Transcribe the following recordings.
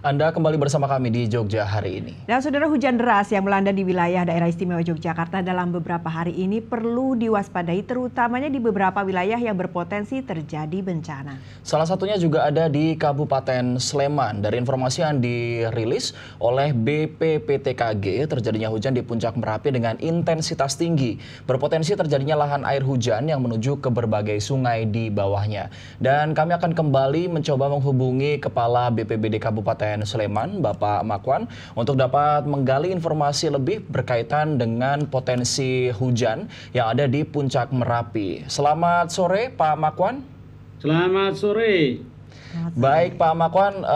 Anda kembali bersama kami di Jogja hari ini. Dan saudara, hujan deras yang melanda di wilayah daerah istimewa Yogyakarta dalam beberapa hari ini perlu diwaspadai, terutamanya di beberapa wilayah yang berpotensi terjadi bencana. Salah satunya juga ada di Kabupaten Sleman. Dari informasi yang dirilis oleh BPPTKG, terjadinya hujan di Puncak Merapi dengan intensitas tinggi. Berpotensi terjadinya lahan air hujan yang menuju ke berbagai sungai di bawahnya. Dan kami akan kembali mencoba menghubungi Kepala BPBD Kabupaten Sleman, Bapak Makwan, untuk dapat menggali informasi lebih berkaitan dengan potensi hujan yang ada di Puncak Merapi. Selamat sore, Pak Makwan. Selamat sore. Baik, Pak Makwan,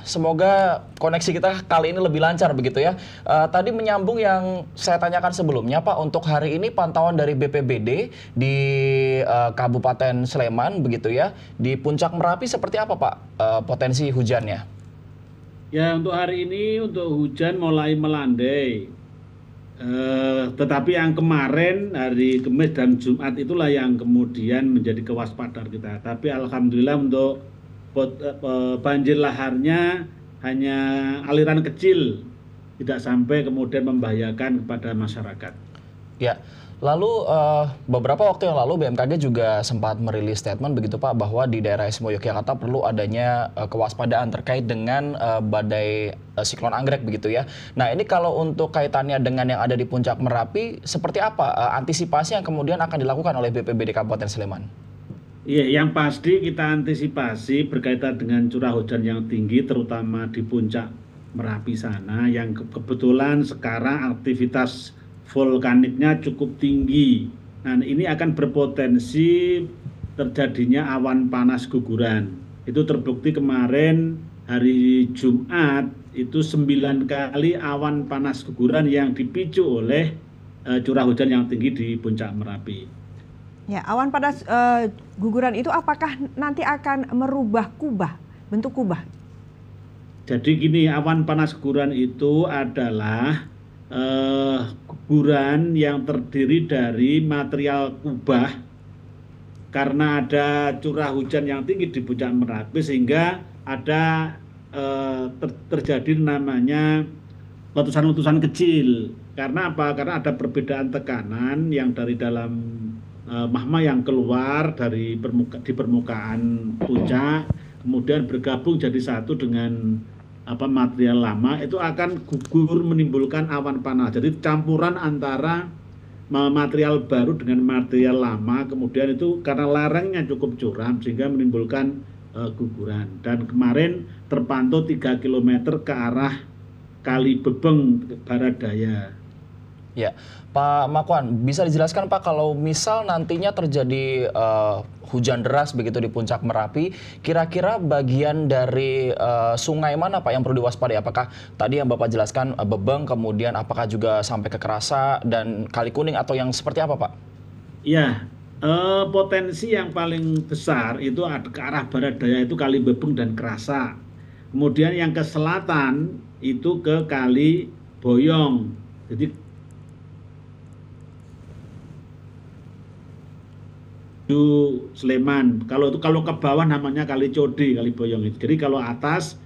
semoga koneksi kita kali ini lebih lancar begitu ya. Tadi menyambung yang saya tanyakan sebelumnya, Pak, untuk hari ini pantauan dari BPBD di Kabupaten Sleman begitu ya, di Puncak Merapi seperti apa, Pak, potensi hujannya? Ya, untuk hari ini untuk hujan mulai melandai. Tetapi yang kemarin hari Kamis dan Jumat itulah yang kemudian menjadi kewaspadaan kita. Tapi alhamdulillah untuk banjir laharnya hanya aliran kecil, tidak sampai kemudian membahayakan kepada masyarakat. Ya, lalu beberapa waktu yang lalu BMKG juga sempat merilis statement begitu Pak, bahwa di daerah istimewa Yogyakarta perlu adanya kewaspadaan terkait dengan badai siklon anggrek begitu ya. Nah, ini kalau untuk kaitannya dengan yang ada di Puncak Merapi, seperti apa antisipasi yang kemudian akan dilakukan oleh BPBD Kabupaten Sleman? Iya, yang pasti kita antisipasi berkaitan dengan curah hujan yang tinggi, terutama di Puncak Merapi sana, yang kebetulan sekarang aktivitas vulkaniknya cukup tinggi. Nah, ini akan berpotensi terjadinya awan panas guguran. Itu terbukti kemarin hari Jumat itu 9 kali awan panas guguran yang dipicu oleh curah hujan yang tinggi di Puncak Merapi. Ya, awan panas guguran itu apakah nanti akan merubah bentuk kubah? Jadi gini, awan panas guguran itu adalah guguran yang terdiri dari material kubah karena ada curah hujan yang tinggi di Puncak Merapi, sehingga ada terjadi namanya letusan-letusan kecil. Karena apa? Karena ada perbedaan tekanan yang dari dalam magma yang keluar dari di permukaan puncak, kemudian bergabung jadi satu dengan material lama, itu akan gugur menimbulkan awan panas. Jadi campuran antara material baru dengan material lama, kemudian itu karena lerengnya cukup curam sehingga menimbulkan guguran. Dan kemarin terpantau 3 km ke arah Kali Bebeng barat daya. Ya, Pak Makwan, bisa dijelaskan Pak, kalau misal nantinya terjadi hujan deras begitu di Puncak Merapi, kira-kira bagian dari sungai mana Pak yang perlu diwaspadai? Apakah tadi yang Bapak jelaskan Bebeng, kemudian apakah juga sampai ke Kerasa dan Kali Kuning, atau yang seperti apa Pak? Iya, potensi yang paling besar itu ada ke arah barat daya, itu Kali Bebeng dan Kerasa. Kemudian yang ke selatan itu ke Kali Boyong. Jadi Sleman. Kalau ke bawah namanya Kali Code, Kali Boyong itu. Jadi kalau atas,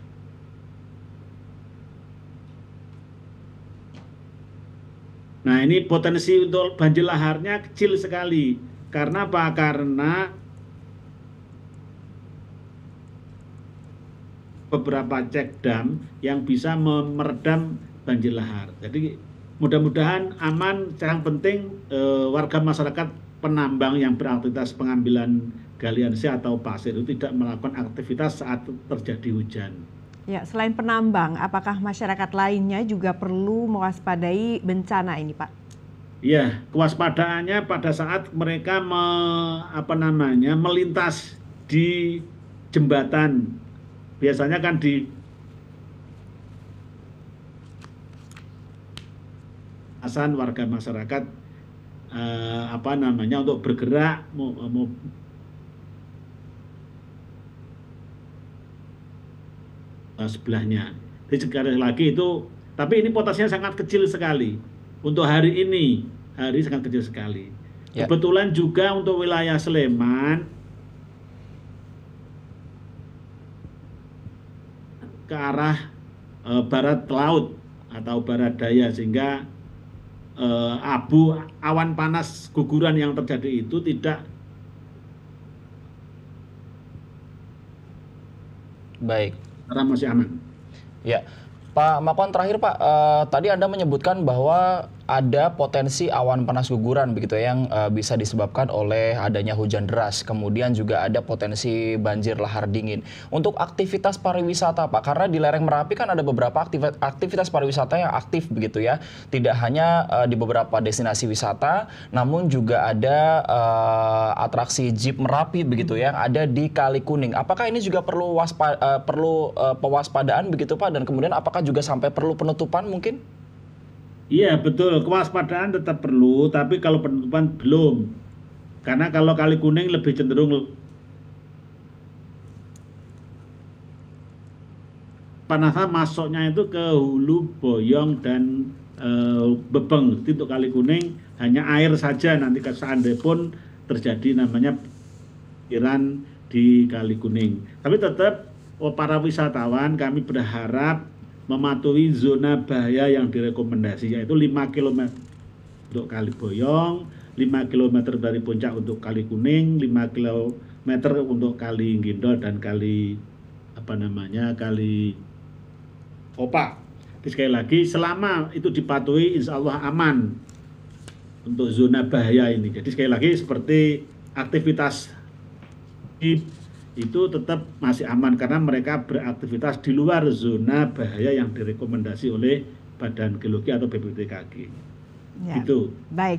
nah ini potensi untuk banjir laharnya kecil sekali. Karena apa? Karena beberapa cek dam yang bisa meredam banjir lahar. Jadi mudah-mudahan aman. Yang penting warga masyarakat penambang yang beraktivitas pengambilan galian C atau pasir itu tidak melakukan aktivitas saat terjadi hujan. Ya, selain penambang, apakah masyarakat lainnya juga perlu mewaspadai bencana ini, Pak? Iya, kewaspadaannya pada saat mereka melintas di jembatan. Biasanya kan di warga masyarakat untuk bergerak sebelahnya. Jadi sekali lagi itu, tapi ini potensinya sangat kecil sekali. Untuk hari ini, sangat kecil sekali. Ya. Kebetulan juga untuk wilayah Sleman ke arah barat laut atau barat daya, sehingga abu awan panas guguran yang terjadi itu tidak. Baik. Karena masih aman. Ya, Pak Makwan, terakhir Pak, tadi Anda menyebutkan bahwa ada potensi awan panas guguran begitu ya, yang bisa disebabkan oleh adanya hujan deras. Kemudian juga ada potensi banjir lahar dingin. Untuk aktivitas pariwisata Pak, karena di lereng Merapi kan ada beberapa aktivitas pariwisata yang aktif begitu ya. Tidak hanya di beberapa destinasi wisata, namun juga ada atraksi Jeep Merapi begitu ya, yang ada di Kali Kuning. Apakah ini juga perlu pewaspadaan begitu Pak? Dan kemudian apakah juga sampai perlu penutupan mungkin? Iya betul, kewaspadaan tetap perlu, tapi kalau penutupan belum. Karena kalau Kali Kuning lebih cenderung panasnya masuknya itu ke Hulu, Boyong, dan Bebeng. Untuk Kali Kuning hanya air saja, nanti seandainya pun terjadi namanya banjiran di Kali Kuning. Tapi tetap para wisatawan kami berharap mematuhi zona bahaya yang direkomendasi, yaitu 5 km untuk Kali Boyong, 5 km dari puncak untuk Kali Kuning, 5 km untuk Kali Gindol, dan Kali Opak. Jadi sekali lagi, selama itu dipatuhi insya Allah aman untuk zona bahaya ini. Jadi sekali lagi, seperti aktivitas itu tetap masih aman karena mereka beraktivitas di luar zona bahaya yang direkomendasi oleh Badan Geologi atau BPPTKG. Ya, Itu. baik.